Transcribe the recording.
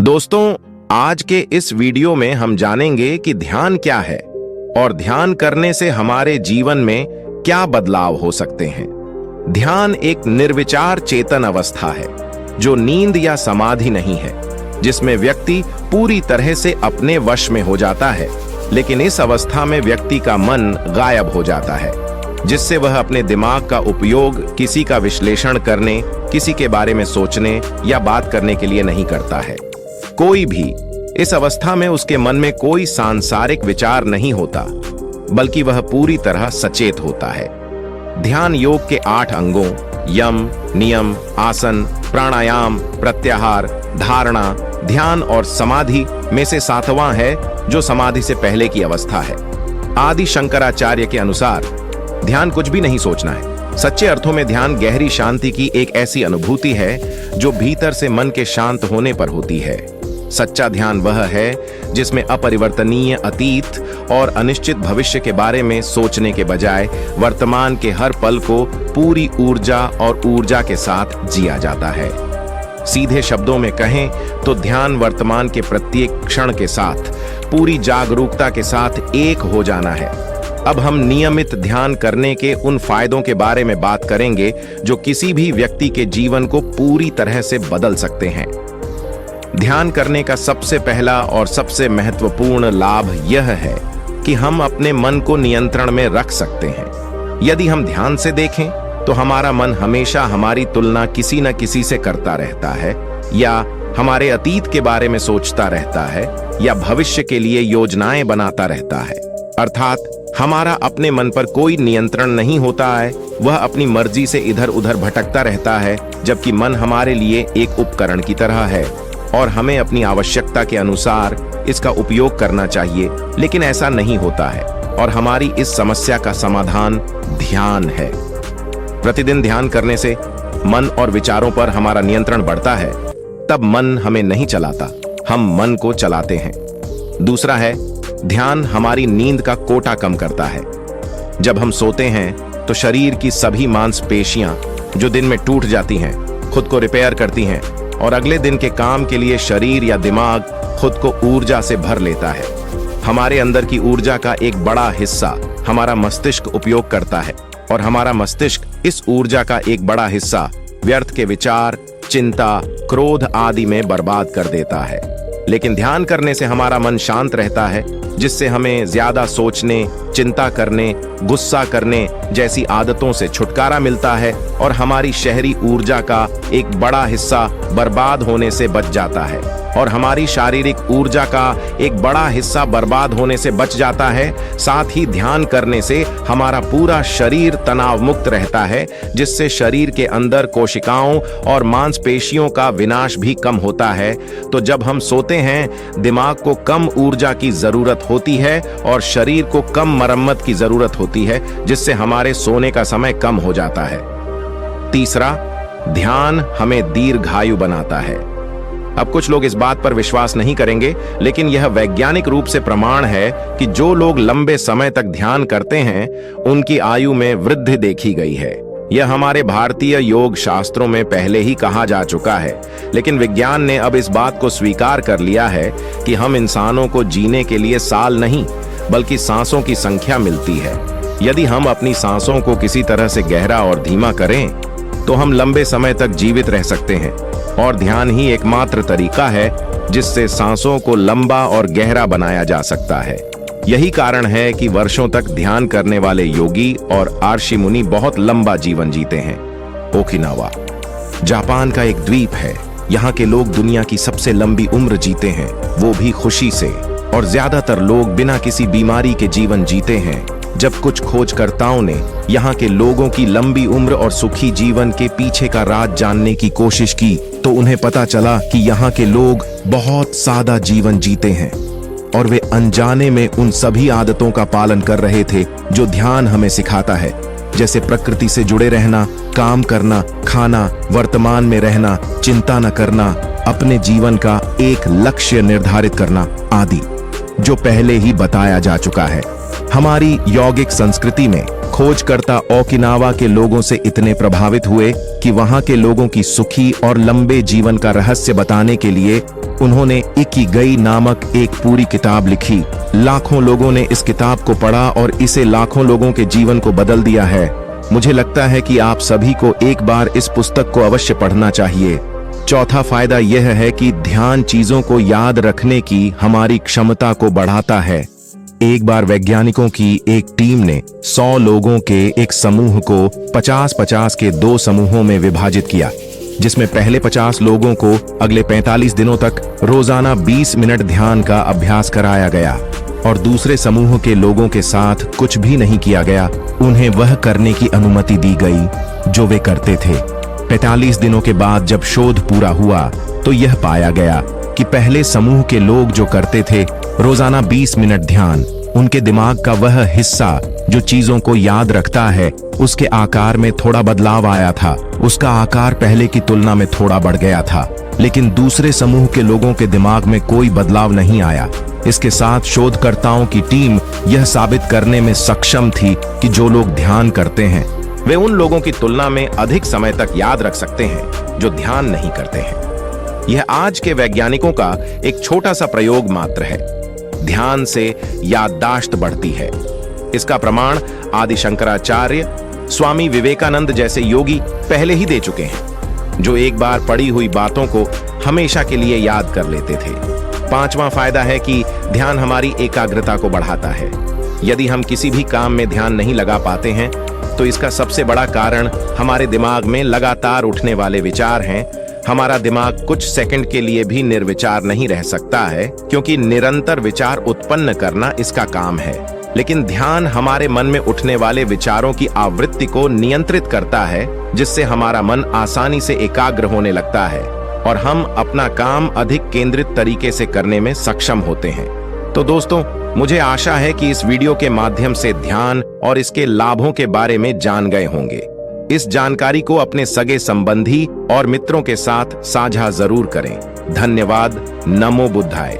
दोस्तों, आज के इस वीडियो में हम जानेंगे कि ध्यान क्या है और ध्यान करने से हमारे जीवन में क्या बदलाव हो सकते हैं। ध्यान एक निर्विचार चेतन अवस्था है जो नींद या समाधि नहीं है, जिसमें व्यक्ति पूरी तरह से अपने वश में हो जाता है। लेकिन इस अवस्था में व्यक्ति का मन गायब हो जाता है, जिससे वह अपने दिमाग का उपयोग किसी का विश्लेषण करने, किसी के बारे में सोचने या बात करने के लिए नहीं करता है। कोई भी इस अवस्था में उसके मन में कोई सांसारिक विचार नहीं होता, बल्कि वह पूरी तरह सचेत होता है। ध्यान योग के 8 अंगों यम, नियम, आसन, प्राणायाम, प्रत्याहार, धारणा, ध्यान और समाधि में से 7वां है, जो समाधि से पहले की अवस्था है। आदि शंकराचार्य के अनुसार ध्यान कुछ भी नहीं सोचना है। सच्चे अर्थों में ध्यान गहरी शांति की एक ऐसी अनुभूति है जो भीतर से मन के शांत होने पर होती है। सच्चा ध्यान वह है जिसमें अपरिवर्तनीय अतीत और अनिश्चित भविष्य के बारे में सोचने के बजाय वर्तमान के हर पल को पूरी ऊर्जा और ऊर्जा के साथ जिया जाता है। सीधे शब्दों में कहें तो ध्यान वर्तमान के प्रत्येक क्षण के साथ पूरी जागरूकता के साथ एक हो जाना है। अब हम नियमित ध्यान करने के उन फायदों के बारे में बात करेंगे जो किसी भी व्यक्ति के जीवन को पूरी तरह से बदल सकते हैं। ध्यान करने का सबसे पहला और सबसे महत्वपूर्ण लाभ यह है कि हम अपने मन को नियंत्रण में रख सकते हैं। यदि हम ध्यान से देखें तो हमारा मन हमेशा हमारी तुलना किसी न किसी से करता रहता है, या हमारे अतीत के बारे में सोचता रहता है, या भविष्य के लिए योजनाएं बनाता रहता है। अर्थात हमारा अपने मन पर कोई नियंत्रण नहीं होता है, वह अपनी मर्जी से इधर उधर भटकता रहता है, जबकि मन हमारे लिए एक उपकरण की तरह है और हमें अपनी आवश्यकता के अनुसार इसका उपयोग करना चाहिए। लेकिन ऐसा नहीं होता है और हमारी इस समस्या का समाधान ध्यान है। प्रतिदिन ध्यान करने से मन और विचारों पर हमारा नियंत्रण बढ़ता है। तब मन हमें नहीं चलाता, हम मन को चलाते हैं। दूसरा है, ध्यान हमारी नींद का कोटा कम करता है। जब हम सोते हैं तो शरीर की सभी मांसपेशियां जो दिन में टूट जाती हैं खुद को रिपेयर करती हैं और अगले दिन के काम के लिए शरीर या दिमाग खुद को ऊर्जा से भर लेता है। हमारे अंदर की ऊर्जा का एक बड़ा हिस्सा हमारा मस्तिष्क उपयोग करता है और हमारा मस्तिष्क इस ऊर्जा का एक बड़ा हिस्सा व्यर्थ के विचार, चिंता, क्रोध आदि में बर्बाद कर देता है। लेकिन ध्यान करने से हमारा मन शांत रहता है, जिससे हमें ज्यादा सोचने, चिंता करने, गुस्सा करने जैसी आदतों से छुटकारा मिलता है और हमारी शहरी ऊर्जा का एक बड़ा हिस्सा बर्बाद होने से बच जाता है और हमारी शारीरिक ऊर्जा का एक बड़ा हिस्सा बर्बाद होने से बच जाता है। साथ ही ध्यान करने से हमारा पूरा शरीर तनाव मुक्त रहता है, जिससे शरीर के अंदर कोशिकाओं और मांसपेशियों का विनाश भी कम होता है। तो जब हम सोते हैं, दिमाग को कम ऊर्जा की जरूरत होती है और शरीर को कम मरम्मत की जरूरत होती है, जिससे हमारे सोने का समय कम हो जाता है। तीसरा, ध्यान हमें दीर्घायु बनाता है। अब कुछ लोग इस बात पर विश्वास नहीं करेंगे, लेकिन यह वैज्ञानिक रूप से प्रमाण है कि जो लोग लंबे समय तक ध्यान करते हैं उनकी आयु में वृद्धि देखी गई है। यह हमारे भारतीय योग शास्त्रों में पहले ही कहा जा चुका है, लेकिन विज्ञान ने अब इस बात को स्वीकार कर लिया है कि हम इंसानों को जीने के लिए साल नहीं बल्कि सांसों की संख्या मिलती है। यदि हम अपनी सांसों को किसी तरह से गहरा और धीमा करें तो हम लंबे समय तक जीवित रह सकते हैं, और ध्यान ही एकमात्र तरीका है जिससे सांसों को लंबा और गहरा बनाया जा सकता है। यही कारण है कि वर्षों तक ध्यान करने वाले योगी और आर्षि मुनि बहुत लंबा जीवन जीते हैं। ओकिनावा जापान का एक द्वीप है। यहाँ के लोग दुनिया की सबसे लंबी उम्र जीते हैं, वो भी खुशी से, और ज्यादातर लोग बिना किसी बीमारी के जीवन जीते हैं। जब कुछ खोजकर्ताओं ने यहाँ के लोगों की लंबी उम्र और सुखी जीवन के पीछे का राज जानने की कोशिश की तो उन्हें पता चला कि यहाँ के लोग बहुत सादा जीवन जीते हैं और वे अनजाने में उन सभी आदतों का पालन कर रहे थे जो ध्यान हमें सिखाता है, जैसे प्रकृति से जुड़े रहना, काम करना, खाना, वर्तमान में रहना, चिंता न करना, अपने जीवन का एक लक्ष्य निर्धारित करना आदि, जो पहले ही बताया जा चुका है। हमारी यौगिक संस्कृति में खोजकर्ता ओकिनावा के लोगों से इतने प्रभावित हुए कि वहां के लोगों की सुखी और लंबे जीवन का रहस्य बताने के लिए उन्होंने इकिगाई नामक एक पूरी किताब लिखी। लाखों लोगों ने इस किताब को पढ़ा और इसे लाखों लोगों के जीवन को बदल दिया है। मुझे लगता है कि आप सभी को एक बार इस पुस्तक को अवश्य पढ़ना चाहिए। चौथा फायदा यह है कि ध्यान चीजों को याद रखने की हमारी क्षमता को बढ़ाता है। एक बार वैज्ञानिकों की एक टीम ने 100 लोगों के एक समूह को 50-50 के 2 समूहों में विभाजित किया, जिसमें पहले 50 लोगों को अगले 45 दिनों तक रोजाना 20 मिनट ध्यान का अभ्यास कराया गया और दूसरे समूह के लोगों के साथ कुछ भी नहीं किया गया। उन्हें वह करने की अनुमति दी गई जो वे करते थे। 45 दिनों के बाद जब शोध पूरा हुआ तो यह पाया गया कि पहले समूह के लोग जो करते थे रोजाना 20 मिनट ध्यान, उनके दिमाग का वह हिस्सा जो चीजों को याद रखता है, उसके आकार में थोड़ा बदलाव आया था। उसका आकार पहले की तुलना में थोड़ा बढ़ गया था, लेकिन दूसरे समूह के लोगों के दिमाग में कोई बदलाव नहीं आया। इसके साथ शोधकर्ताओं की टीम यह साबित करने में सक्षम थी कि जो लोग ध्यान करते हैं वे उन लोगों की तुलना में अधिक समय तक याद रख सकते हैं जो ध्यान नहीं करते हैं। यह आज के वैज्ञानिकों का एक छोटा सा प्रयोग मात्र है। ध्यान से याददाश्त बढ़ती है। इसका प्रमाण आदि शंकराचार्य, स्वामी विवेकानंद जैसे योगी पहले ही दे चुके हैं, जो एक बार पढ़ी हुई बातों को हमेशा के लिए याद कर लेते थे। पांचवा फायदा है कि ध्यान हमारी एकाग्रता को बढ़ाता है। यदि हम किसी भी काम में ध्यान नहीं लगा पाते हैं तो इसका सबसे बड़ा कारण हमारे दिमाग में लगातार उठने वाले विचार हैं। हमारा दिमाग कुछ सेकंड के लिए भी निर्विचार नहीं रह सकता है, क्योंकि निरंतर विचार उत्पन्न करना इसका काम है। लेकिन ध्यान हमारे मन में उठने वाले विचारों की आवृत्ति को नियंत्रित करता है, जिससे हमारा मन आसानी से एकाग्र होने लगता है और हम अपना काम अधिक केंद्रित तरीके से करने में सक्षम होते हैं। तो दोस्तों, मुझे आशा है कि इस वीडियो के माध्यम से ध्यान और इसके लाभों के बारे में जान गए होंगे। इस जानकारी को अपने सगे संबंधी और मित्रों के साथ साझा जरूर करें। धन्यवाद। नमो बुद्धाय।